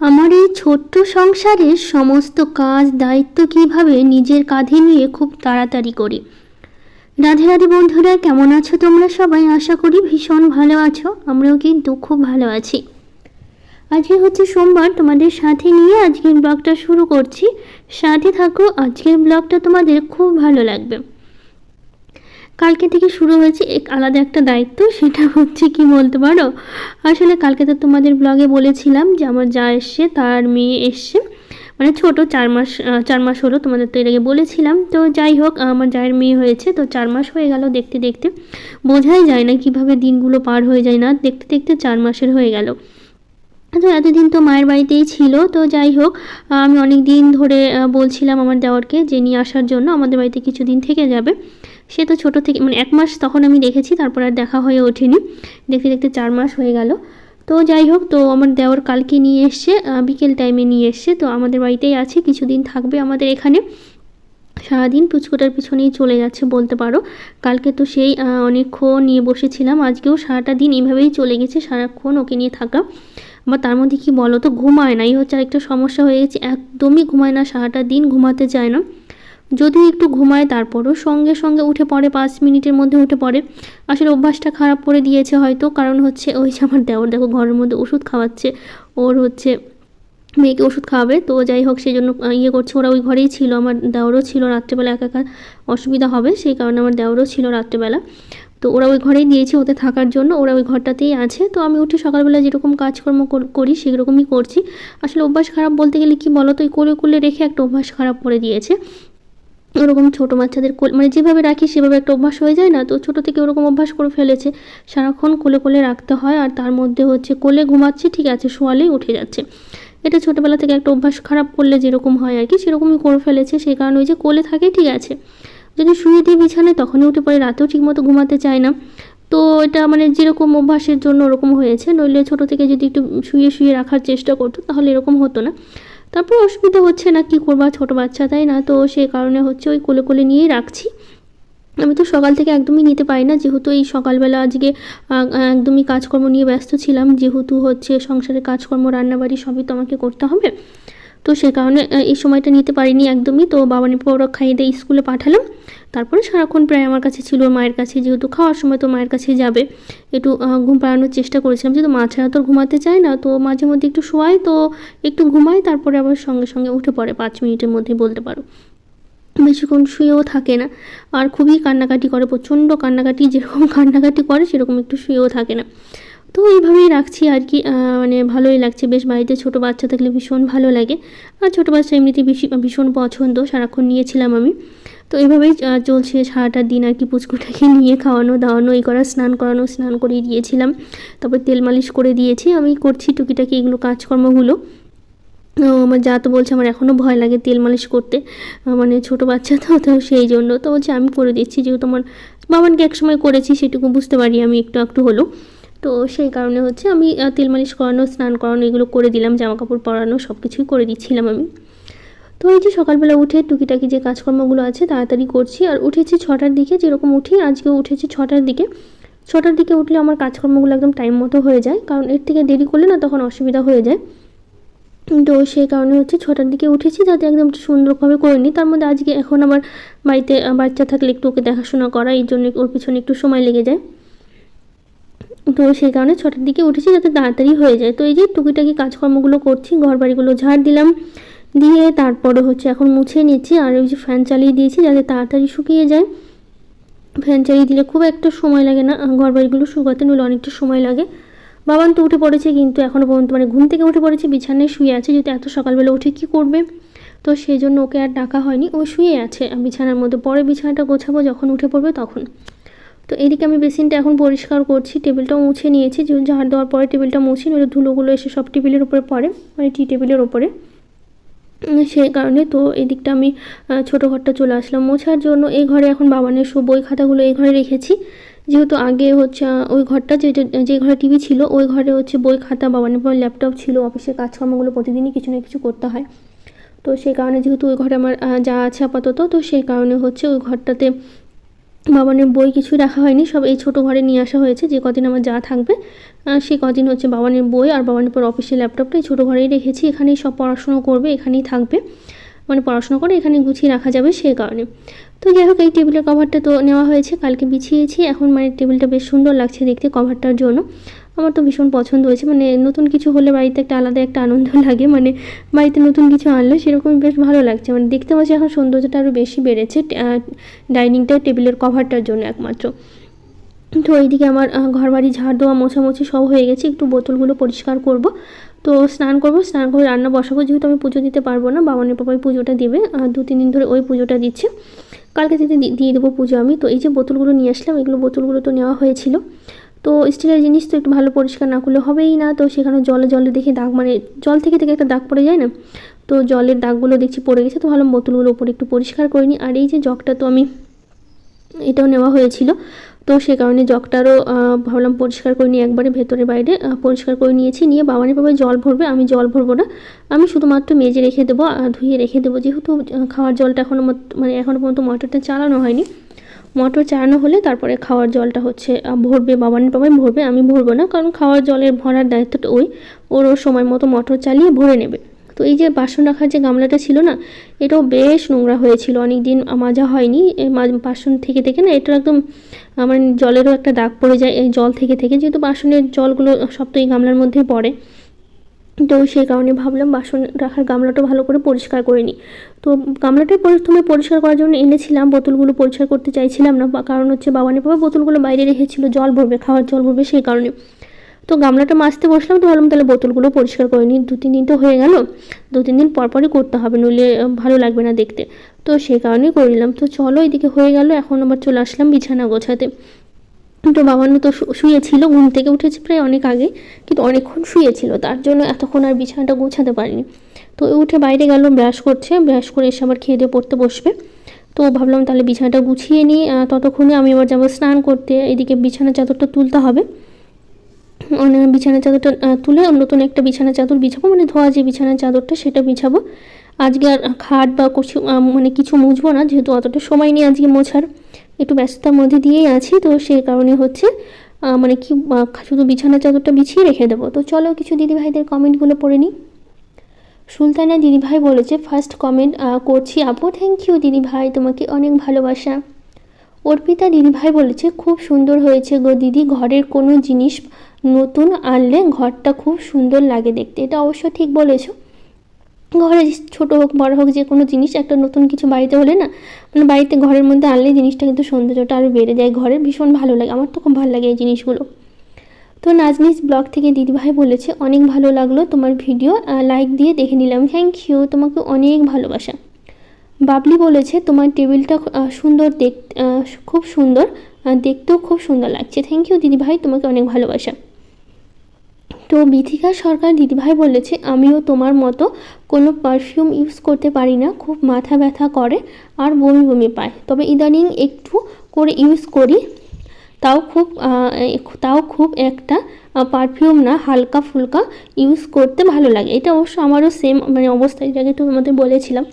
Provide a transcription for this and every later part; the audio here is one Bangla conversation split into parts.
আমার এই ছোট্ট সংসারের সমস্ত কাজ দায়িত্ব কিভাবে নিজের কাঁধে নিয়ে খুব তাড়াতাড়ি করি। রাধে রাধে বন্ধুরা, কেমন আছো তোমরা সবাই? আশা করি ভীষণ ভালো আছো। আমরাও কিন্তু খুব ভালো আছি। আজকে হচ্ছে সোমবার, তোমাদের সাথে নিয়ে আজকের ব্লগটা শুরু করছি। সাথে থাকো, আজকের ব্লগটা তোমাদের খুব ভালো লাগবে। কালকে থেকে শুরু হয়েছে এক আলাদা একটা দায়িত্ব, সেটা হচ্ছে কি বলতে পারো, আসলে কালকে তো তোমাদের ব্লগে বলেছিলাম যে আমার যা এসছে, তার মেয়ে এসছে, মানে ছোট 4 মাস হলো। তোমাদের তো এর আগে বলেছিলাম। তো যাই হোক, আমার জায়ের মেয়ে হয়েছে, তো 4 মাস হয়ে গেল। দেখতে দেখতে বোঝাই যায় না কিভাবে দিনগুলো পার হয়ে যায়, না দেখতে দেখতে 4 মাসের হয়ে গেল। তো এতদিন তো মায়ের বাড়িতেই ছিল। তো যাই হোক, আমি অনেক দিন ধরে বলছিলাম আমার দেওরকে যে নিয়ে আসার জন্য, আমাদের বাড়িতে কিছুদিন থেকে যাবে। সে তো ছোটো থেকে, মানে 1 মাস তখন আমি দেখেছি, তারপর আর দেখা হয়ে ওঠেনি। দেখতে দেখতে 4 মাস হয়ে গেল। তো যাই হোক, তো আমার দেওর কালকে নিয়ে এসছে, বিকেল টাইমে নিয়ে এসছে। তো আমাদের বাড়িতেই আছে, কিছুদিন থাকবে আমাদের এখানে। সারাদিন পুচকুটার পিছনেই চলে যাচ্ছে বলতে পারো। কালকে তো সেই অনেকক্ষণ নিয়ে বসেছিলাম, আজকেও সারাটা দিন এইভাবেই চলে গেছে, সারাক্ষণ ওকে নিয়ে থাকা। আবার তার মধ্যে কি বলো তো, ঘুমায় না, এই হচ্ছে আরেকটা সমস্যা হয়ে গেছে, একদমই ঘুমায় না, সারাটা দিন ঘুমাতে চায় না। যদিও একটু ঘুমায়, তারপরও সঙ্গে সঙ্গে উঠে পড়ে, 5 মিনিটের মধ্যে উঠে পড়ে। আসলে অভ্যাসটা খারাপ করে দিয়েছে হয়তো, কারণ হচ্ছে ওই যে আমার দেওর দেখো ঘরের মধ্যে ওষুধ খাওয়াচ্ছে, ওর হচ্ছে মেয়েকে ওষুধ খাওয়াবে। তো যাই হোক, সেই জন্য ইয়ে করছে। ওরা ওই ঘরেই ছিল, আমার দেওরও ছিল। রাত্রেবেলা একা একা অসুবিধা হবে, সেই কারণে আমার দেওরও ছিল রাত্রেবেলা। তো ওরা ওই ঘরেই দিয়েছে ওদের থাকার জন্য, ওরা ওই ঘরটাতেই আছে। তো আমি উঠে সকালবেলা যেরকম কাজকর্ম করি সেরকমই করছি। আসলে অভ্যাস খারাপ বলতে গেলে কি বলো তো, ওই কোলে কোলে রেখে একটা অভ্যাস খারাপ করে দিয়েছে। ওরকম ছোটো বাচ্চাদের মানে যেভাবে রাখি সেভাবে একটা অভ্যাস হয়ে যায় না, তো ছোটো থেকে ওরকম অভ্যাস করে ফেলেছে। সারাক্ষণ কোলে কোলে রাখতে হয়, আর তার মধ্যে হচ্ছে কোলে ঘুমাচ্ছে ঠিক আছে, শোয়ালেই উঠে যাচ্ছে। এটা ছোটোবেলা থেকে একটা অভ্যাস খারাপ করলে যেরকম হয় আর কি, সেরকমই করে ফেলেছে। সেই কারণে ওই যে কোলে থাকে ঠিক আছে, যদি শুয়ে দিই বিছানায় তখনই উঠে পড়ে, রাতেও ঠিকমতো ঘুমাতে চায় না। তো এটা মানে যেরকম অভ্যাসের জন্য ওরকম হয়েছে, নইলে ছোটো থেকে যদি একটু শুয়ে শুয়ে রাখার চেষ্টা করতো তাহলে এরকম হতো না। তারপর অসুবিধা হচ্ছে না, কি করবা, ছোটো বাচ্চা তাই না, তো সেই কারণে হচ্ছে ওই কোলে কোলে নিয়েই রাখছি। আমি তো সকাল থেকে একদমই নিতে পারি না, যেহেতু এই সকালবেলা আজকে একদমই কাজকর্ম নিয়ে ব্যস্ত ছিলাম, যেহেতু হচ্ছে সংসারের কাজকর্ম রান্নাবাড়ি সবই তো আমাকে করতে হবে। তো সে কারণে এই সময়টা নিতে পারিনি একদমই। তো বাবানি পৌরক খাইয়ে দিয়ে স্কুলে পাঠালাম, তারপরে সারাক্ষণ প্রায় আমার কাছে ছিল, মায়ের কাছে, যেহেতু খাওয়ার সময় তো মায়ের কাছে যাবে। একটু ঘুম পাড়ানোর চেষ্টা করেছিলাম, যেহেতু মা ছাড়া তো ঘুমাতে চায় না। তো মাঝে মধ্যে একটু শোয়াই, তো একটু ঘুমাই, তারপরে আবার সঙ্গে সঙ্গে উঠে পড়ে 5 মিনিটের মধ্যেই বলতে পারো। বেশিক্ষণ শুয়েও থাকে না, আর খুবই কান্নাকাটি করে, প্রচণ্ড কান্নাকাটি, যেরকম কান্নাকাটি করে সেরকম একটু শুয়েও থাকে না। তো এইভাবেই রাখছি আর কি। মানে ভালোই লাগছে বেশ, বাড়িতে ছোটো বাচ্চা থাকলে ভীষণ ভালো লাগে। আর ছোটো বাচ্চা এমনিতেই ভীষণ পছন্দ, সারাক্ষণ নিয়েছিলাম আমি। তো এইভাবেই চলছে সারাটা দিন আর কি। পুচকুটাকে নিয়ে খাওয়ানো দাওয়ানো, এই করা, স্নান করানো, স্নান করিয়ে দিয়েছিলাম, তারপর তেল মালিশ করে দিয়েছি। আমি করছি টুকিটাকি এগুলো কাজকর্মগুলো। আমার যা তো বলছে আমার এখনও ভয় লাগে তেল মালিশ করতে, মানে ছোটো বাচ্চা তো, তো সেই জন্য তো বলছে আমি করে দিচ্ছি, যেহেতু আমার বাবানকে একসময় করেছি সেটুকু বুঝতে পারি আমি একটু একটু হলো। তো সেই কারণে হচ্ছে আমি তেল মালিশ করানো, স্নান করানো এগুলো করে দিলাম, জামা কাপড় পরানো সব কিছুই করে দিচ্ছিলাম আমি। তো এই যে সকালবেলা উঠে টুকিটাকি যে কাজকর্মগুলো আছে তাড়াতাড়ি করছি। আর উঠেছি 6টার দিকে, যেরকম উঠি আজকেও উঠেছি 6টার দিকে। 6টার দিকে উঠলে আমার কাজকর্মগুলো একদম টাইম মতো হয়ে যায়, কারণ এর থেকে দেরি করলে না তখন অসুবিধা হয়ে যায়। তো সেই কারণে হচ্ছে 6টার দিকে উঠেছি, যাতে একদম সুন্দরভাবে করে নিই। তার মধ্যে আজকে এখন আমার বাড়িতে বাচ্চা থাকলে একটু ওকে দেখাশোনা করা, এই জন্য ওর পিছনে একটু সময় লেগে যায়। তো সেই কারণে 6টার দিকে উঠেছি যাতে তাড়াতাড়ি হয়ে যায়। তো এই যে টুকিটাকি কাজকর্মগুলো করছি, ঘর বাড়িগুলো ঝাড় দিলাম, দিয়ে তারপরে হচ্ছে এখন মুছে নিচ্ছি। আর ওই যে ফ্যান চালিয়ে দিয়েছি যাতে তাড়াতাড়ি শুকিয়ে যায়। ফ্যান চালিয়ে দিলে খুব একটা সময় লাগে না ঘর বাড়িগুলো শুকাতে, নইলে অনেকটা সময় লাগে। বাবান তো উঠে পড়েছে, কিন্তু এখনও পর্যন্ত মানে ঘুম থেকে উঠে পড়েছে, বিছানায় শুয়ে আছে, যেহেতু এত সকালবেলা উঠে কী করবে, তো সেই জন্য ওকে আর ডাকা হয়নি, ও শুয়ে আছে বিছানার মধ্যে। পরে বিছানাটা গোছাবো যখন উঠে পড়বে তখন। তো এইদিকে আমি বেসিনটা এখন পরিষ্কার করছি, টেবিলটাও মুছে নিয়েছি, যে ঝাড় দেওয়ার পরে টেবিলটা মুছি, নইলে ধুলোগুলো এসে সব টেবিলের উপরে পড়ে, মানে টি টেবিলের ওপরে। সেই কারণে তো এই দিকটা আমি ছোটো ঘরটা চলে আসলাম মোছার জন্য। এই ঘরে এখন বাবানের সব বই খাতাগুলো এই ঘরে রেখেছি, যেহেতু আগে হচ্ছে ওই ঘরটা যে ঘরে টিভি ছিল ওই ঘরে হচ্ছে বই খাতা, বাবানের পর ল্যাপটপ ছিল, অফিসের কাজকর্মগুলো প্রতিদিনই কিছু না কিছু করতে হয়। তো সেই কারণে যেহেতু ওই ঘরে আমার যা আছে আপাতত, তো সেই কারণে হচ্ছে ওই ঘরটাতে বাবানের বই কিছু রাখা হয়নি, সব এই ছোটো ঘরে নিয়ে আসা হয়েছে। যে কদিন আমার যা থাকবে সেই কদিন হচ্ছে বাবানের বই আর বাবানের পর অফিসের ল্যাপটপটা এই ছোটো ঘরেই রেখেছি। এখানেই সব পড়াশুনো করবে, এখানেই থাকবে, মানে পড়াশোনা করে এখানে গুছিয়ে রাখা যাবে সেই কারণে। তো যাই হোক, এই টেবিলের কভারটা তো নেওয়া হয়েছে, কালকে বিছিয়েছি। এখন মানে টেবিলটা বেশ সুন্দর লাগছে দেখতে কভারটার জন্য। আমার তো ভীষণ পছন্দ হয়েছে, মানে নতুন কিছু হলে বাড়িতে একটা আলাদা একটা আনন্দ লাগে, মানে বাড়িতে নতুন কিছু আনলে সেরকমই বেশ ভালো লাগছে। মানে দেখতে পাচ্ছি এখন সৌন্দর্যটা আরও বেশি বেড়েছে ডাইনিংটা টেবিলের কভারটার জন্য একমাত্র। তো এইদিকে আমার ঘর বাড়ি ঝাড় দেওয়া মোছামুছি সব হয়ে গেছে, একটু বোতলগুলো পরিষ্কার করব। তো স্নান করব, স্নান করে রান্না বসাবো, যেহেতু আমি পুজো দিতে পারবো না, বাবানের পাপাই পুজোটা দেবে, 2-3 দিন ধরে ওই পুজোটা দিচ্ছে, কালকে থেকে দিয়ে দেবো পুজো আমি। তো এই যে বোতলগুলো নিয়ে আসলাম, এগুলো বোতলগুলো তো নেওয়া হয়েছিল। তো স্টিলের জিনিস তো একটু ভালো পরিষ্কার না করলে হবেই না, তো সেখানে জলে দেখে দাগ, মানে জল থেকে একটা দাগ পড়ে যায় না, তো জলের দাগগুলো দেখছি পড়ে গেছে। তো ভালো বোতলগুলো উপরে একটু পরিষ্কার করে নিই। আর এই যে জগটা তো আমি এটাও নেওয়া হয়েছিল, তো সে কারণে জগটারও ভাবলাম পরিষ্কার করে নিয়ে একবারে ভেতরে বাইরে পরিষ্কার করে নিয়েছি। নিয়ে বাবানের বাবাই জল ভরবে, আমি জল ভরবো না, আমি শুধুমাত্র মেজে রেখে দেবো, ধুয়ে রেখে দেবো। যেহেতু খাওয়ার জলটা এখনও পর্যন্ত মোটরটা চালানো হয়নি, মোটর চালানো হলে তারপরে খাওয়ার জলটা হচ্ছে ভরবে, বাবানের বাবাই ভরবে, আমি ভরবো না, কারণ খাওয়ার জলের ভরার দায়িত্বটা ওর সময় মতো মোটর চালিয়ে ভরে নেবে। তো এই যে বাসন রাখার যে গামলাটা ছিল না, এটাও বেশ নোংরা হয়েছিল, অনেক দিন মাজা হয়নি। বাসন থেকে না এটা একদম মানে জলেরও একটা দাগ পড়ে যায় এই জল থেকে, যেহেতু বাসনের জলগুলো সব তো এই গামলার মধ্যে পড়ে, তো সেই কারণে ভাবলাম বাসন রাখার গামলাটা ভালো করে পরিষ্কার করে নিই। তো গামলাটাই প্রথমে পরিষ্কার করার জন্য এনেছিলাম, বোতলগুলো পরিষ্কার করতে চাইছিলাম না, কারণ হচ্ছে বাবানের বাবা বোতলগুলো বাইরে রেখেছিল, জল ভরবে, খাওয়ার জল ভরবে সেই কারণে। তো গামলাটা মাজতে বসলাম, তো ভাবলাম তাহলে বোতলগুলো পরিষ্কার করে নিই, 2-3 দিন তো হয়ে গেল, 2-3 দিন পরই করতে হবে, নইলে ভালো লাগবে না দেখতে, তো সেই কারণেই করে নিলাম। তো চলো, এদিকে হয়ে গেল, এখন আবার চলে আসলাম বিছানা গোছাতে। তো বাবানু তো শুয়েছিল, ঘুম থেকে উঠেছে প্রায় অনেক আগে, কিন্তু অনেকক্ষণ শুয়েছিল, তার জন্য এতক্ষণ আর বিছানাটা গোছাতে পারিনি। তো উঠে বাইরে গেল, ব্রাশ করছে, ব্রাশ করে এসে আবার খেয়ে দিয়ে পড়তে বসবে। তো ভাবলাম তাহলে বিছানাটা গুছিয়ে নিই, ততক্ষণে আমি আবার যাবো স্নান করতে। এদিকে বিছানা চাদরটা তুলতে হবে, বিছানা চাদরটা তুলে নতুন একটা বিছানা চাদর বিছাবো, মানে ধোয়া যে বিছানার চাদরটা সেটা বিছাবো। আজকে আর খাট বা কিছু মুছবো না, যেহেতু অতটা সময় নেই আজকে মোছার, একটু ব্যস্ততার মধ্যে দিয়েই আছি, তো সেই কারণে হচ্ছে শুধু বিছানা চাদরটা বিছিয়ে রেখে দেবো। তো চলো কিছু দিদিভাইদের কমেন্টগুলো পড়ে নিই। সুলতানা দিদিভাই বলেছে, ফার্স্ট কমেন্ট করছি আপু, থ্যাংক ইউ দিদিভাই, তোমাকে অনেক ভালোবাসা। অর্পিতা দিদিভাই বলেছে, খুব সুন্দর হয়েছে গো দিদি, ঘরের কোনো জিনিস নতুন আনলে ঘরটা খুব সুন্দর লাগে দেখতে। এটা অবশ্য ঠিক বলেছো, ঘরে ছোটো হোক বড় হোক যে কোনো জিনিস একটা নতুন কিছু বাড়িতে হলে না, মানে বাড়িতে ঘরের মধ্যে আনলে জিনিসটা কিন্তু সৌন্দর্যটা আরও বেড়ে যায়, ঘরের ভীষণ ভালো লাগে, আমার তো খুব ভালো লাগে এই জিনিসগুলো। তো নাজনিস ব্লগ থেকে দিদিভাই বলেছে, অনেক ভালো লাগলো তোমার ভিডিও, লাইক দিয়ে দেখে নিলাম, থ্যাংক ইউ, তোমাকে অনেক ভালোবাসা। বাবলি বলেছে, তোমার টেবিলটা সুন্দর দেখতে, খুব সুন্দর, দেখতেও খুব সুন্দর লাগছে, থ্যাংক ইউ দিদিভাই, তোমাকে অনেক ভালোবাসা। তো বিথিকা সরকার দিদিভাই বলেছে, আমিও তোমার মতো কোনো পারফিউম ইউজ করতে পারি না, খুব মাথা ব্যথা করে আর বমি বমি পায়, তবে ইদানিং একটু করে ইউজ করি, তাও খুব একটা পারফিউম না, হালকা ফুলকা ইউজ করতে ভালো লাগে। এটা অবশ্য আমারও সেম মানে অবস্থা, এর আগে তো তোমাদের বলেছিলাম,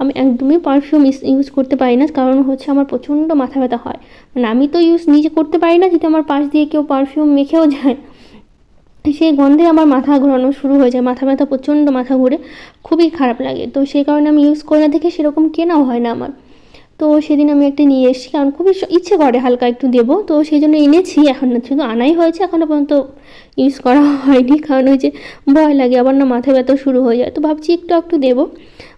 আমি একদমই পারফিউম ইউজ করতে পারি না, কারণ হচ্ছে আমার প্রচণ্ড মাথা ব্যথা হয়, মানে আমি তো ইউজ নিজে করতে পারি না, যদি আমার পাশ দিয়ে কেউ পারফিউম মেখেও যায় সেই গন্ধে আমার মাথা ঘোরানো শুরু হয়ে যায়, মাথা ব্যথা, প্রচণ্ড মাথা ঘুরে, খুবই খারাপ লাগে, তো সেই কারণে আমি ইউজ করি না, দেখে সেরকম কেনাও হয় না আমার। তো সেদিন আমি একটা নিয়ে এসেছি, কারণ খুবই ইচ্ছে করে হালকা একটু দেবো, তো সেই জন্য এনেছি, এখন না শুধু আনাই হয়েছে, এখনও পর্যন্ত ইউজ করা হয়নি, কারণ ওই যে ভয় লাগে আবার না মাথা ব্যথা শুরু হয়ে যায়, তো ভাবছি একটু দেবো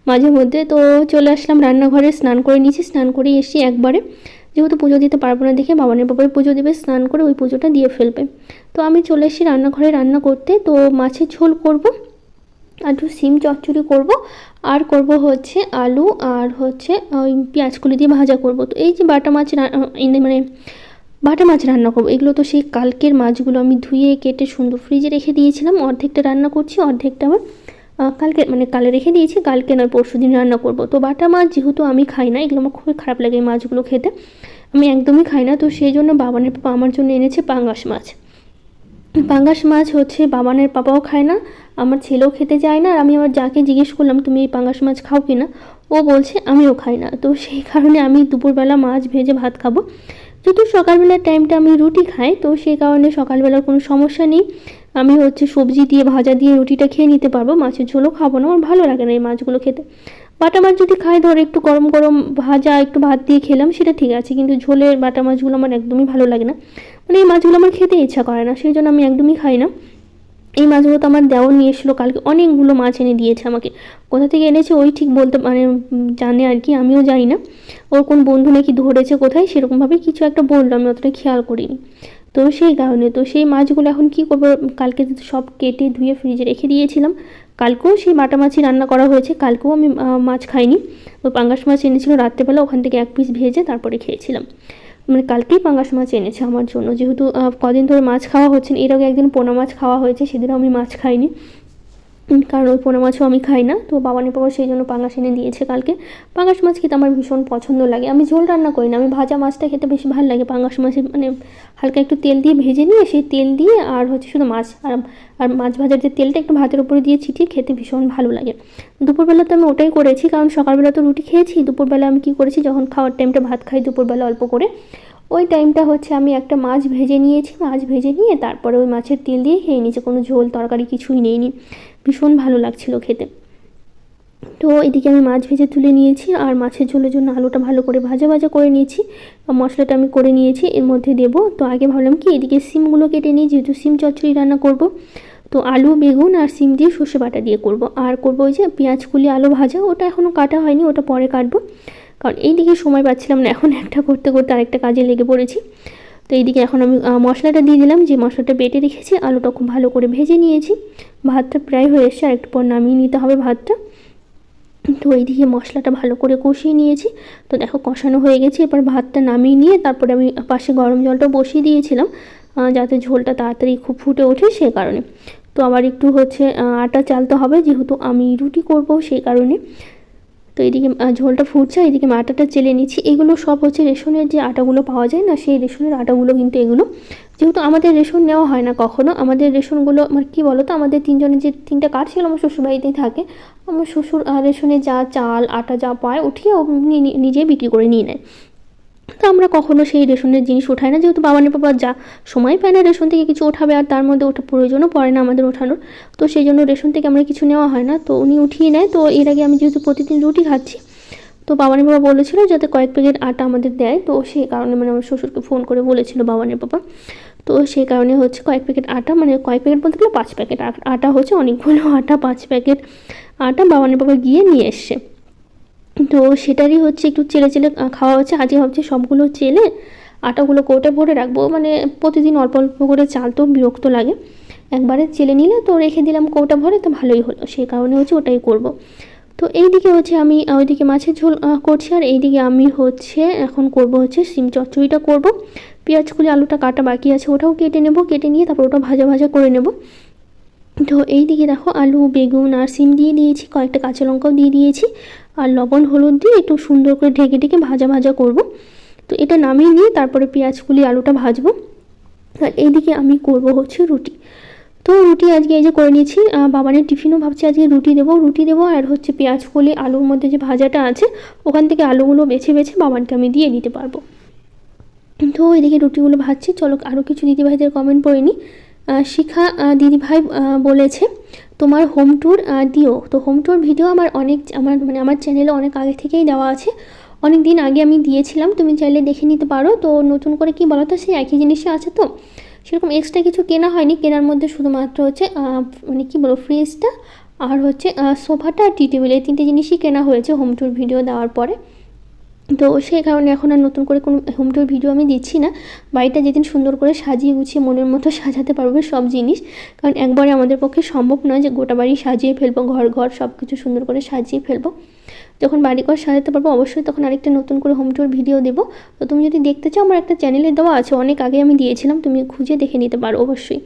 মাঝে মধ্যে। তো চলে আসলাম রান্নাঘরে, স্নান করে নিয়েছি, স্নান করে এসে একবারে, যেহেতু পুজো দিতে পারবো না দেখে বাবানের বাবাই পুজো দেবে, স্নান করে ওই পুজোটা দিয়ে ফেলবে। তো আমি চলে এসেছি রান্নাঘরে রান্না করতে, তো মাছের ঝোল করব, আর একটু সিম চচ্চড়ি করব, আর করব হচ্ছে আলু আর হচ্ছে ওই পেঁয়াজকুলি দিয়ে ভাজা করব। তো এই যে বাটা মাছ রান্না করব, এগুলো তো সেই কালকের মাছগুলো আমি ধুয়ে কেটে সুন্দর ফ্রিজে রেখে দিয়েছিলাম, অর্ধেকটা রান্না করছি, অর্ধেকটা আবার কালে রেখে দিয়েছি, কালকে নয় পরশু দিন রান্না করব। তো বাটা মাছ যেহেতু আমি খাই না, এগুলো আমার খুবই খারাপ লাগে, এই মাছগুলো খেতে আমি একদমই খাই না, তো সেই জন্য বাবানের পাপা আমার জন্য এনেছে পাঙ্গাস মাছ। পাঙ্গাস মাছ হচ্ছে বাবানের পাপাও খায় না, আমার ছেলেও খেতে চায় না, আর আমি আমার যাকে জিজ্ঞেস করলাম তুমি এই পাঙ্গাস মাছ খাও কি না, ও ও বলছে আমিও খাই না, তো সেই কারণে আমি দুপুরবেলা মাছ ভেজে ভাত খাবো। যেহেতু সকালবেলার টাইমটা আমি রুটি খাই, তো সেই কারণে সকালবেলার কোনো সমস্যা নেই, আমি হচ্ছে সবজি দিয়ে ভাজা দিয়ে রুটিটা খেয়ে নিতে পারবো, মাছের ঝোলও খাবো না, আমার ভালো লাগে না এই মাছগুলো খেতে। বাটা মাছ যদি খাই ধরো একটু গরম গরম ভাজা একটু ভাত দিয়ে খেলাম সেটা ঠিক আছে, কিন্তু ঝোলের বাটা মাছগুলো আমার একদমই ভালো লাগে না, মানে এই মাছগুলো আমার খেতে ইচ্ছা করে না, সেই জন্য আমি একদমই খাই না। এই মাছগুলো তো আমার দেওয়া নিয়ে এসেছিলো কালকে, অনেকগুলো মাছ এনে দিয়েছে আমাকে, কোথা থেকে এনেছে ওই ঠিক বলতে মানে জানে আর কি, আমিও জানি না, ওর কোন বন্ধু নাকি ধরেছে কোথায় সেরকমভাবে কিছু একটা বললো, আমি অতটা খেয়াল করিনি। তো সেই কারণে তো সেই মাছগুলো এখন কী করবো, কালকে সব কেটে ধুয়ে ফ্রিজে রেখে দিয়েছিলাম, কালকেও সেই বাটা মাছই রান্না করা হয়েছে, কালকেও আমি মাছ খাইনি, ওই পাঙ্গাস মাছ এনেছিলো রাত্রেবেলা, ওখান থেকে এক পিস ভেজে তারপরে খেয়েছিলাম, মানে কালকেই পাঙ্গাস মাছ এনেছে আমার জন্য, যেহেতু কদিন ধরে মাছ খাওয়া হচ্ছে না, এর আগে একদিন পোনা মাছ খাওয়া হয়েছে, সেদিনও আমি মাছ খাইনি, কারণ ওই পোনা মাছও আমি খাই না, তো বাবা বাবা সেই জন্য পাঙ্গাস এনে দিয়েছে কালকে। পাঙ্গাস মাছ খেতে আমার ভীষণ পছন্দ লাগে, আমি ঝোল রান্না করি না, আমি ভাজা মাছটা খেতে বেশি ভালো লাগে, পাঙ্গাস মাছে মানে হালকা একটু তেল দিয়ে ভেজে নিয়ে সেই তেল দিয়ে আর হচ্ছে শুধু মাছ আর মাছ ভাজার যে তেলটা একটু ভাতের উপরে দিয়ে ছিটিয়ে খেতে ভীষণ ভালো লাগে। দুপুরবেলা তো আমি ওটাই করেছি, কারণ সকালবেলা তো রুটি খেয়েছি, দুপুরবেলা আমি কী করেছি যখন খাওয়ার টাইমটা ভাত খাই দুপুরবেলা অল্প করে, ওই টাইমটা হচ্ছে আমি একটা মাছ ভেজে নিয়েছি, মাছ ভেজে নিয়ে তারপরে ওই মাছের তেল দিয়ে খেয়ে নিয়েছি, কোনো ঝোল তরকারি কিছুই নেইনি, ভীষণ ভালো লাগছিল খেতে। তো এদিকে আমি মাছ ভেজে তুলে নিয়েছি, আর মাছের ঝোলের জন্য আলুটা ভালো করে ভাজা ভাজা করে নিয়েছি, মশলাটা আমি করে নিয়েছি এর মধ্যে দেবো। তো আগে ভাবলাম কি এদিকে সিমগুলো কেটে নিই, যেহেতু সিম চচ্চড়ি রান্না করব, তো আলু বেগুন আর সিম দিয়ে সর্ষে বাটা দিয়ে করব, আর করব ওই যে পেঁয়াজ কুলি আলু ভাজা, ওটা এখনও কাটা হয়নি, ওটা পরে কাটবো, কারণ এইদিকে সময় পাচ্ছিলাম না, এখন একটা করতে করতে আরেকটা কাজে লেগে পড়েছি। তো এইদিকে এখন আমি মশলাটা দিয়ে দিলাম, যে মশলাটা বেটে রেখেছি, আলুটা খুব ভালো করে ভেজে নিয়েছি, ভাতটা প্রায় হয়ে এসছে, আর একটু পর নামিয়ে নিতে হবে ভাতটা। তো এইদিকে মশলাটা ভালো করে কষিয়ে নিয়েছি, তো দেখো কষানো হয়ে গেছে, এবার ভাতটা নামিয়ে নিয়ে তারপরে আমি পাশে গরম জলটা বসিয়ে দিয়েছিলাম, যাতে ঝোলটা তাড়াতাড়ি খুব ফুটে ওঠে সে কারণে। তো আবার একটু হচ্ছে আটা চালতে হবে, যেহেতু আমি রুটি করব সেই কারণে। তো এইদিকে ঝোলটা ফুটছে, এইদিকে আমি আটাটা চেলে নিচ্ছি, এগুলো সব হচ্ছে রেশনের যে আটাগুলো পাওয়া যায় না, সেই রেশনের আটাগুলো কিন্তু এগুলো, যেহেতু আমাদের রেশন নেওয়া হয় না কখনো, আমাদের রেশনগুলো আমার কী বলো তো, আমাদের তিনজনের যে 3টা কার্ড ছিল আমার শ্বশুরবাড়িতেই থাকে, আমার শ্বশুর রেশনে যা চাল আটা যা পায় উঠিয়ে নিজেই বিক্রি করে নিয়ে নেয়, তো আমরা কখনো সেই রেশনের জিনিস ওঠাই না, যেহেতু বাবা যা সময় পায় না রেশন থেকে কিছু ওঠাবে, আর তার মধ্যে ওটা প্রয়োজনও পড়ে না আমাদের ওঠানোর, তো সেই জন্য রেশন থেকে আমরা কিছু নেওয়া হয় না, তো উনি উঠিয়ে নেয়। তো এর আগে আমি যেহেতু প্রতিদিন রুটি খাচ্ছি, তো বাবা বলেছিল যাতে কয়েক প্যাকেট আটা আমাদের দেয়, তো সেই কারণে মানে আমার শ্বশুরকে ফোন করে বলেছিল বাবা, তো সেই কারণে হচ্ছে কয়েক প্যাকেট আটা, মানে কয়েক প্যাকেট বলতে গেলে 5 প্যাকেট আটা হচ্ছে, অনেকগুলো আটা, 5 প্যাকেট আটা বাবা গিয়ে নিয়ে এসছে, তো সেটারই হচ্ছে একটু চেলে চেলে খাওয়া হচ্ছে। আজকে ভাবছি সবগুলো চেলে আটাগুলো কৌটে ভরে রাখবো, মানে প্রতিদিন অল্প অল্প করে চাল তো বিরক্ত লাগে, একবারে চেলে নিলে তো রেখে দিলাম কৌটা ভরে, তো ভালোই হলো, সেই কারণে হচ্ছে ওটাই করব। তো এইদিকে হচ্ছে আমি ওইদিকে মাছের ঝোল করছি, আর এইদিকে আমি হচ্ছে এখন করব হচ্ছে সিম চচ্চড়িটা করব, পেঁয়াজ কুলি আলুটা কাটা বাকি আছে, ওটাও কেটে নেব, কেটে নিয়ে তারপর ওটা ভাজা ভাজা করে নেব। তো এইদিকে দেখো আলু বেগুন আর সিম দিয়ে দিয়েছি, কয়েকটা কাঁচা লঙ্কাও দিয়ে দিয়েছি, আর লবণ হলুদ দিয়ে একটু সুন্দর করে ঢেকে ঢেকে ভাজা ভাজা করব। তো এটা নামিয়ে নিয়ে তারপরে পেঁয়াজ কুলি আলুটা ভাজবো, আর এইদিকে আমি করব হচ্ছে রুটি। তো রুটি আজকে এই যে করে নিয়েছি, বাবানের টিফিনও ভাবছি আজকে রুটি দেবো, আর হচ্ছে পেঁয়াজ কুলি আলুর মধ্যে যে ভাজাটা আছে ওখান থেকে আলুগুলো বেছে বেছে বাবানকে আমি দিয়ে দিতে পারবো। তো এদিকে রুটিগুলো ভাজছি, চলো আরও কিছু দিদিভাইদের কমেন্ট পড়ে নিই। শিখা দিদিভাই বলেছে তোমার হোম ট্যুর দিও, তো হোম ট্যুর ভিডিও আমার চ্যানেলে অনেক আগে থেকেই দেওয়া আছে, অনেক দিন আগে আমি দিয়েছিলাম, তুমি চাইলে দেখে নিতে পারো। তো নতুন করে কি বলো তো, সেই একই জিনিসই আছে, তো সেরকম এক্সট্রা কিছু কেনা হয়নি, কেনার মধ্যে শুধুমাত্র হচ্ছে মানে কী বলো ফ্রিজটা আর হচ্ছে সোফাটা আর টি টেবিল, এই 3টে জিনিসই কেনা হয়েছে হোম ট্যুর ভিডিও দেওয়ার পরে। তো সেই কারণে এখন আর নতুন করে কোনো হোম ট্যুর ভিডিও আমি দিচ্ছি না, বাড়িটা যেদিন সুন্দর করে সাজিয়ে গুছিয়ে মনের মতো সাজাতে পারবে সব জিনিস, কারণ একবারে আমাদের পক্ষে সম্ভব নয় যে গোটা বাড়ি সাজিয়ে ফেলবো, ঘর সব কিছু সুন্দর করে সাজিয়ে ফেলবো। যখন বাড়িঘর সাজাতে পারবো অবশ্যই তখন আরেকটা নতুন করে হোম ট্যুর ভিডিও দেবো। তো তুমি যদি দেখতে চাও আমার একটা চ্যানেলে দেওয়া আছে, অনেক আগে আমি দিয়েছিলাম, তুমি খুঁজে দেখে নিতে পারো অবশ্যই।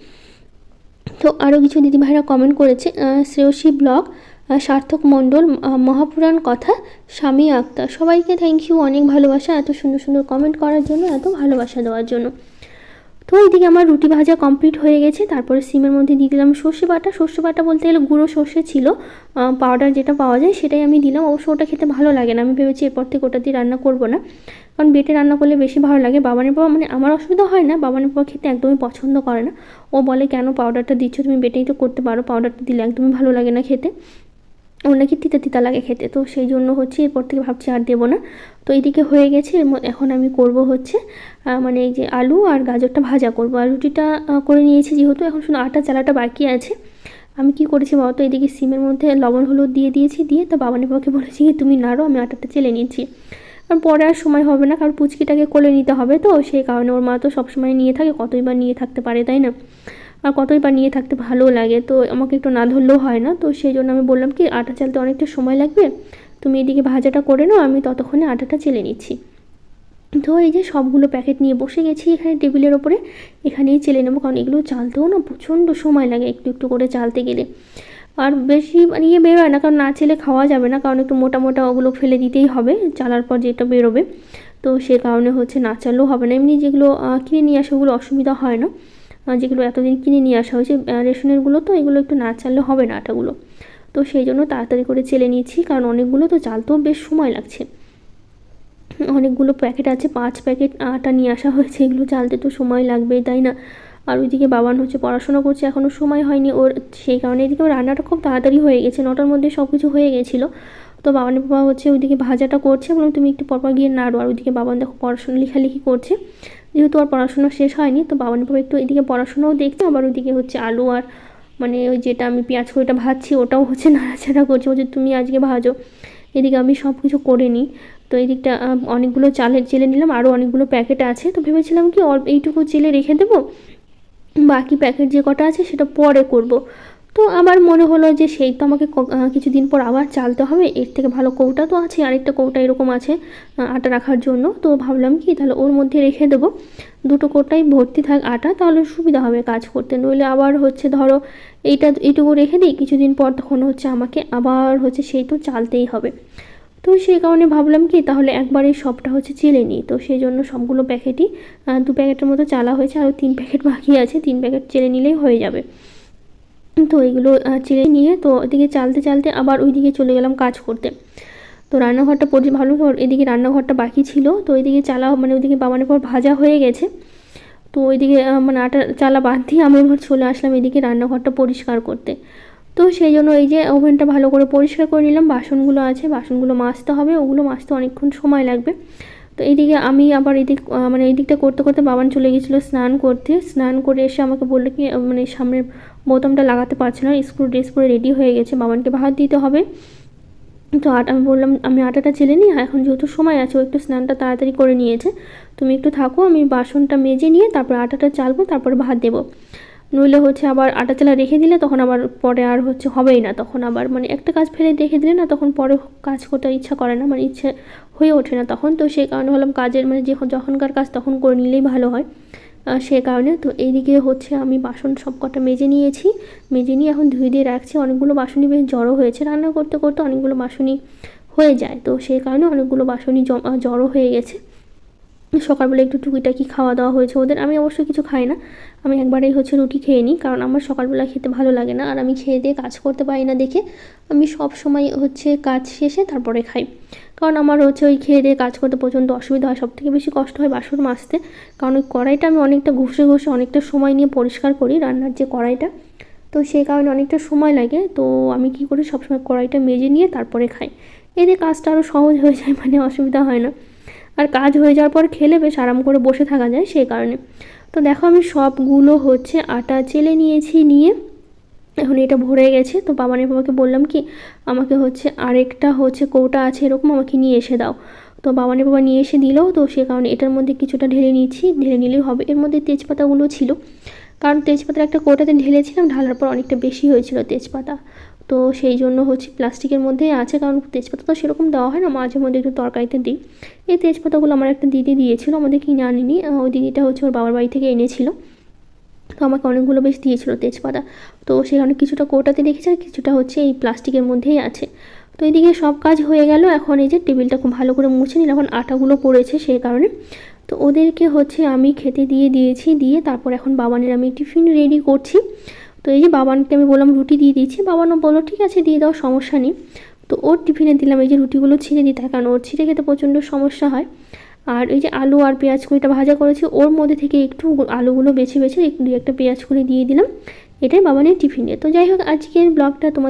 তো আরও কিছু দিদিভাইরা কমেন্ট করেছে, শ্রেয়সী ব্লগ, সার্থক মণ্ডল, মহাপুরাণ কথা, স্বামী আক্তার, সবাইকে থ্যাংক ইউ, অনেক ভালোবাসা এত সুন্দর সুন্দর কমেন্ট করার জন্য, এত ভালোবাসা দেওয়ার জন্য। তো এইদিকে আমার রুটি ভাজা কমপ্লিট হয়ে গেছে। তারপরে সিমের মধ্যে দিয়ে দিলাম সর্ষে বাটা। সর্ষে বাটা বলতে গেলে গুঁড়ো সর্ষে ছিল, পাউডার যেটা পাওয়া যায় সেটাই আমি দিলাম। অবশ্য ওটা খেতে ভালো লাগে না, আমি ভেবেছি এরপর থেকে ওটা দিয়ে রান্না করবো না, কারণ বেটে রান্না করলে বেশি ভালো লাগে। বাবানের বাবা মানে আমার অসুবিধা হয় না, বাবানের বাবা খেতে একদমই পছন্দ করে না। ও বলে কেন পাউডারটা দিচ্ছ, তুমি বেটেই তো করতে পারো, পাউডারটা দিলে একদমই ভালো লাগে না খেতে, ওর নাকি তিতা তিতা লাগে খেতে। তো সেই জন্য হচ্ছে এরপর থেকে ভাবছি আর দেবো না। তো এইদিকে হয়ে গেছে। এখন আমি করব হচ্ছে মানে এই যে আলু আর গাজরটা ভাজা করব, আর রুটিটা করে নিয়েছি যেহেতু, এখন শুধু আটা চালাটা বাকি আছে। আমি কি করেছি বলতো, এদিকে সিমের মধ্যে লবণ হলুদ দিয়ে দিয়েছি, দিয়ে তো বাবানের বাবাকে বলেছি তুমি নাড়ো, আমি আটাটা চেলে নিচ্ছি, কারণ পরে আর সময় হবে না, কারণ পুচকিটাকে কোলে নিতে হবে, তো সেই কারণে ওর মা তো সবসময় নিয়ে থাকে, কতই বা নিয়ে থাকতে পারে তাই না, আর কতই বা নিয়ে থাকতে ভালো লাগে, তো আমাকে একটু না ধরলেও হয় না। তো সেই জন্য আমি বললাম কি আটা চালতে অনেকটা সময় লাগবে, তুমি এদিকে ভাজাটা করে নাও, আমি ততক্ষণে আটাটা চেলে নিচ্ছি। তো এই যে সবগুলো প্যাকেট নিয়ে বসে গেছি এখানে টেবিলের ওপরে, এখানেই চেলে নেবো, কারণ এগুলো চালতেও না প্রচণ্ড সময় লাগে একটু একটু করে চালতে গেলে, আর বেশি ইয়ে বেরোয় না, কারণ না চেলে খাওয়া যাবে না, কারণ একটু মোটা মোটা ওগুলো ফেলে দিতেই হবে চালার পর যেটা বেরোবে, তো সে কারণে হচ্ছে না চাললেও হবে না। এমনি যেগুলো কিনে নিয়ে আসে ওগুলো অসুবিধা হয় না, যেগুলো এতদিন কিনে নিয়ে আসা হয়েছে রেশনেরগুলো, তো এগুলো একটু না চাললে হবে না আটাগুলো, তো সেই জন্য তাড়াতাড়ি করে চেলে নিয়েছি, কারণ অনেকগুলো তো চালতেও বেশ সময় লাগছে, অনেকগুলো প্যাকেট আছে, 5 প্যাকেট আটা নিয়ে আসা হয়েছে, এগুলো চালতে তো সময় লাগবেই তাই না। আর ওইদিকে বাবান হচ্ছে পড়াশোনা করছে, এখনও সময় হয়নি ওর, সেই কারণে এদিকে রান্নাটা খুব তাড়াতাড়ি হয়ে গেছে, 9টার মধ্যে সব কিছু হয়ে গেছিলো। তো বাবানের বাবা হচ্ছে ওইদিকে ভাজাটা করছে, বললাম তুমি একটু পরপর গিয়ে নাড়ো, আর ওইদিকে বাবান দেখো পড়াশোনা লেখালেখি করছে, যেহেতু আর পড়াশোনা শেষ হয়নি, তো বাবানের বাবা একটু এদিকে পড়াশোনাও দেখছে, আবার ওইদিকে হচ্ছে আলু আর মানে ওই যেটা আমি পেঁয়াজ কড়িটা ভাজছি ওটাও হচ্ছে নাড়াচাড়া করছে, বলছে তুমি আজকে ভাজো, এদিকে আমি সব কিছু করে নিই। তো এই দিকটা অনেকগুলো চেলে নিলাম, আরও অনেকগুলো প্যাকেট আছে, তো ভেবেছিলাম কি এইটুকু চেলে রেখে দেবো, বাকি প্যাকেট যে কটা আছে সেটা পরে করব। তো আমার মনে হলো যে সেই তো আমাকে কিছুদিন পর আবার চালতে হবে, এর থেকে ভালো কৌটা তো আছে, আরেকটা কৌটা এরকম আছে আটা রাখার জন্য, তো ভাবলাম কি তাহলে ওর মধ্যে রেখে দেবো, দুটো কৌটাই ভর্তি থাক আটা, তাহলে সুবিধা হবে কাজ করতে, নইলে আবার হচ্ছে ধরো এইটুকু রেখে দিই, কিছুদিন পর তখন হচ্ছে আমাকে আবার হচ্ছে সেই তো চালতেই হবে। তো সেই কারণে ভাবলাম কি তাহলে একবারে সবটা হচ্ছে চেলে নিই, তো সেই জন্য সবগুলো প্যাকেটই 2 প্যাকেটের মতো চালা হয়েছে, আরও 3 প্যাকেট বাকি আছে, 3 প্যাকেট চেলে নিলেই হয়ে যাবে। তো এইগুলো চেলে নিয়ে তো এদিকে চালতে চালতে আবার ওইদিকে চলে গেলাম কাজ করতে। তো রান্নাঘরটা ভালো, এদিকে রান্নাঘরটা বাকি ছিল, তো ওইদিকে চালা মানে ওইদিকে বাবানের পর ভাজা হয়ে গেছে, তো ওইদিকে মানে আটা চালা বাদ দিয়ে আমি এবার চলে আসলাম এদিকে রান্নাঘরটা পরিষ্কার করতে। তো সেই জন্য এই যে ওভেনটা ভালো করে পরিষ্কার করে নিলাম, বাসনগুলো আছে, বাসনগুলো মাজতে হবে, ওগুলো মাজতে অনেকক্ষণ সময় লাগবে। তো এইদিকে আমি আবার মানে এই দিকটা করতে করতে বাবান চলে গেছিলো স্নান করতে, স্নান করে এসে আমাকে বললো কি মানে সামনের বোতামটা লাগাতে পারছে না, স্কুল ড্রেস পরে রেডি হয়ে গেছে, বাবানকে ভাত দিতে হবে। তো আমি বললাম আমি আটাটা চেলে নিই, এখন যেহেতু সময় আছে, ও একটু স্নানটা তাড়াতাড়ি করে নিয়েছে, তুমি একটু থাকো, আমি বাসনটা মেজে নিয়ে তারপর আটাটা চালবো, তারপরে ভাত দেবো, নইলে হচ্ছে আবার আটা চালা রেখে দিলে তখন আবার পরে আর হচ্ছে হবেই না, তখন আবার মানে একটা কাজ ফেলে রেখে দিলে না তখন পরে কাজ করতে ইচ্ছা করে না, মানে ইচ্ছে হয়ে ওঠে না তখন, তো সেই কারণে হলাম কাজের মানে যখনকার কাজ তখন করে নিলেই ভালো হয়, সে কারণে। তো এইদিকে হচ্ছে আমি বাসন সব কটা মেজে নিয়েছি, মেজে নিয়ে এখন ধুয়ে দিয়ে রাখছি, অনেকগুলো বাসনই বেশ জড়ো হয়েছে, রান্না করতে করতে অনেকগুলো বাসনই হয়ে যায়, তো সেই কারণে অনেকগুলো বাসনই জড়ো হয়ে গেছে। সকালবেলা একটু টুকিটাকি খাওয়া দাওয়া হয়েছে ওদের, আমি অবশ্যই কিছু খাই না, আমি একবারেই হচ্ছে রুটি খেয়ে নিই, কারণ আমার সকালবেলা খেতে ভালো লাগে না, আর আমি খেয়ে দিয়ে কাজ করতে পারি না দেখে আমি সব সময় হচ্ছে কাজ শেষে তারপরে খাই, কারণ আমার হচ্ছে ওই খেয়ে দিয়ে কাজ করতে প্রচণ্ড অসুবিধা হয়, সবথেকে বেশি কষ্ট হয় বাসন মাজতে, কারণ ওই কড়াইটা আমি অনেকটা ঘষে ঘষে অনেকটা সময় নিয়ে পরিষ্কার করি, রান্নার যে কড়াইটা, তো সেই কারণে অনেকটা সময় লাগে, তো আমি কী করি সবসময় কড়াইটা মেজে নিয়ে তারপরে খাই, এতে কাজটা আরও সহজ হয়ে যায়, মানে অসুবিধা হয় না, আর কাজ হয়ে যাওয়ার পর খেলে বেশ আরাম করে বসে থাকা যায় সেই কারণে। তো দেখো আমি সবগুলো হচ্ছে আটা চেলে নিয়েছি, নিয়ে এখন এটা ভরে গেছে, তো বাবাকে বললাম কি আমাকে হচ্ছে আরেকটা হচ্ছে কৌটা আছে এরকম আমাকে নিয়ে এসে দাও, তো বাবা নিয়ে এসে দিল, তো সে কারণে এটার মধ্যে কিছুটা ঢেলে নিচ্ছি, ঢেলে নিলেই হবে, এর মধ্যে তেজপাতাগুলো ছিল, কারণ তেজপাতার একটা কৌটাতে ঢেলেছিলাম, ঢালার পর অনেকটা বেশি হয়েছিল তেজপাতা, তো সেই জন্য হচ্ছে প্লাস্টিকের মধ্যেই আছে, কারণ তেজপাতা তো সেরকম দেওয়া হয় না, মাঝে মধ্যে একটু তরকারিতে দিই। এই তেজপাতাগুলো আমার একটা দিদি দিয়েছিল, আমাদের কিনে আনিনি, ওই দিদিটা হচ্ছে ওর বাবার বাড়ি থেকে এনেছিল, তো আমাকে অনেকগুলো বেশ দিয়েছিল তেজপাতা, তো সেখানে কিছুটা কৌটাতে রেখেছে আর কিছুটা হচ্ছে এই প্লাস্টিকের মধ্যেই আছে। তো এইদিকে সব কাজ হয়ে গেল, এখন এই যে টেবিলটা খুব ভালো করে মুছে নিলাম, এখন আটাগুলো পড়েছে সেই কারণে, তো ওদেরকে হচ্ছে আমি খেতে দিয়েছি, দিয়ে তারপর এখন বাবানের আমি টিফিন রেডি করছি। তো এই যে বাবানকে আমি বললাম রুটি দিয়ে দিয়েছি, বাবানও বললো ঠিক আছে দিয়ে দাও, সমস্যা নেই। তো ওর টিফিনে দিলাম এই যে রুটিগুলো ছিঁড়ে দিতে হয়, কারণ ওর ছিঁড়ে খেতে প্রচণ্ড সমস্যা হয়। আর এই যে আলু আর পেঁয়াজ কুড়িটা ভাজা করেছি, ওর মধ্যে থেকে একটু আলুগুলো বেছে বেছে একটু একটা পেঁয়াজ কুড়ি দিয়ে দিলাম, এটাই বাবানের টিফিনে। তো যাই হোক, আজকের ব্লগটা তোমার